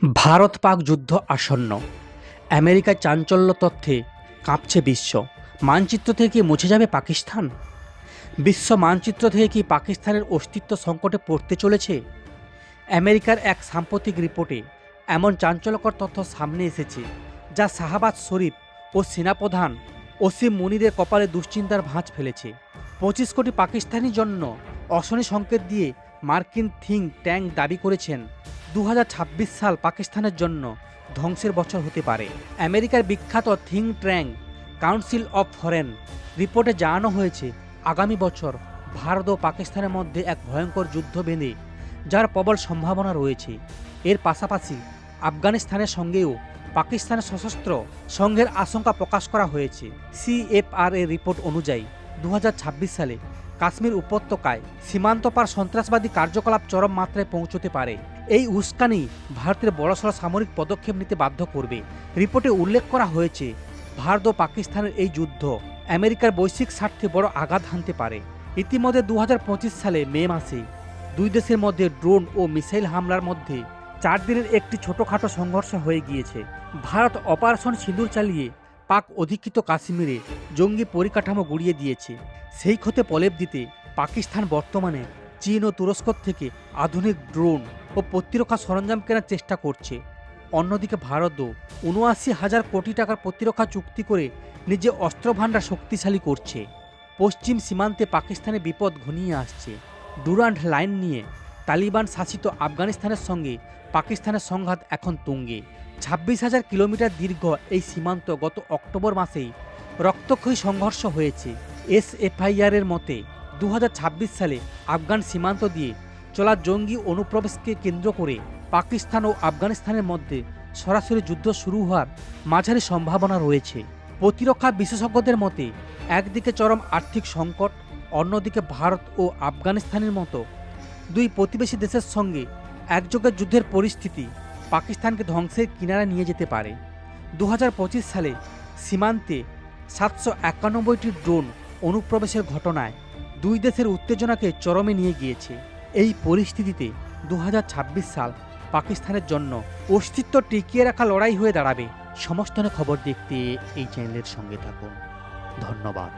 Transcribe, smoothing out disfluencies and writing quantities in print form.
ভারত পাক যুদ্ধ আসন্ন। আমেরিকার চাঞ্চল্য তথ্যে কাঁপছে বিশ্ব। মানচিত্র থেকে কি মুছে যাবে পাকিস্তান? বিশ্ব মানচিত্র থেকে কি পাকিস্তানের অস্তিত্ব সংকটে পড়তে চলেছে? আমেরিকার এক সাম্প্রতিক রিপোর্টে এমন চাঞ্চল্যকর তথ্য সামনে এসেছে, যা শাহবাজ শরীফ ও সেনাপ্রধান ওসিম মুনিরের কপালে দুশ্চিন্তার ভাঁজ ফেলেছে। 25 কোটি পাকিস্তানির জন্য অশনি সংকেত দিয়ে মার্কিন থিঙ্ক ট্যাঙ্ক দাবি করেছেন 2026 সাল পাকিস্তানের জন্য ধ্বংসের বছর হতে পারে। আমেরিকার বিখ্যাত think tank council of foreign রিপোর্টে জানানো হয়েছে, আগামী বছর ভারত ও পাকিস্তানের মধ্যে এক ভয়ঙ্কর যুদ্ধ বেঁধে যার প্রবল সম্ভাবনা রয়েছে। এর পাশাপাশি আফগানিস্তানের সঙ্গেও পাকিস্তানের সশস্ত্র সংঘের আশঙ্কা প্রকাশ করা হয়েছে। CFR এর রিপোর্ট অনুযায়ী 2026 সালে কাশ্মীর উপত্যকায় সীমান্তপার সন্ত্রাসবাদী কার্যকলাপ চরম মাত্রায় পৌঁছতে পারে। এই উস্কানি ভারতের বড়সড় সামরিক পদক্ষেপ নিতে বাধ্য করবে। রিপোর্টে উল্লেখ করা হয়েছে, ভারত ও পাকিস্তানের এই যুদ্ধ আমেরিকার বৈশ্বিক স্বার্থে বড় আঘাত হানতে পারে। ইতিমধ্যে 2025 সালে মে মাসে দুই দেশের মধ্যে ড্রোন ও মিসাইল হামলার মধ্যে 4 দিনের একটি ছোটখাটো সংঘর্ষ হয়ে গিয়েছে। ভারত অপারেশন সিঁদুর চালিয়ে পাক অধিকৃত কাশ্মীরে জঙ্গি পরিকাঠামো গুড়িয়ে দিয়েছে। সেই ক্ষতে প্রলেপ দিতে পাকিস্তান বর্তমানে চীন ও তুরস্ক থেকে আধুনিক ড্রোন ও প্রতিরক্ষা সরঞ্জাম কেনার চেষ্টা করছে। অন্যদিকে ভারতও 79,000 কোটি টাকার প্রতিরক্ষা চুক্তি করে নিজে অস্ত্রভাণ্ডার শক্তিশালী করছে। পশ্চিম সীমান্তে পাকিস্তানের বিপদ ঘনিয়ে আসছে। ডুরান্ড লাইন নিয়ে তালিবান শাসিত আফগানিস্তানের সঙ্গে পাকিস্তানের সংঘাত এখন তুঙ্গে। 26,000 কিলোমিটার দীর্ঘ এই সীমান্ত গত অক্টোবর মাসেই রক্তক্ষয়ী সংঘর্ষ হয়েছে। SFIR এর মতে 2026 সালে আফগান সীমান্ত দিয়ে চলা জঙ্গি অনুপ্রবেশকে কেন্দ্র করে পাকিস্তান ও আফগানিস্তানের মধ্যে সরাসরি যুদ্ধ শুরু হওয়ার মাঝারি সম্ভাবনা রয়েছে। প্রতিরক্ষা বিশেষজ্ঞদের মতে একদিকে চরম আর্থিক সংকট, অন্যদিকে ভারত ও আফগানিস্তানের মতো দুই প্রতিবেশী দেশের সঙ্গে একযোগে যুদ্ধের পরিস্থিতি পাকিস্তানকে ধ্বংসের কিনারা নিয়ে যেতে পারে। 2025 সালে সীমান্তে 791টি ড্রোন অনুপ্রবেশের ঘটনায় দুই দেশের উত্তেজনাকে চরমে নিয়ে গিয়েছে। এই পরিস্থিতিতে 2026 সাল পাকিস্তানের জন্য অস্তিত্ব টিকিয়ে রাখা লড়াই হয়ে দাঁড়াবে। সমস্ত খবর দেখতে এই চ্যানেলের সঙ্গে থাকুন। ধন্যবাদ।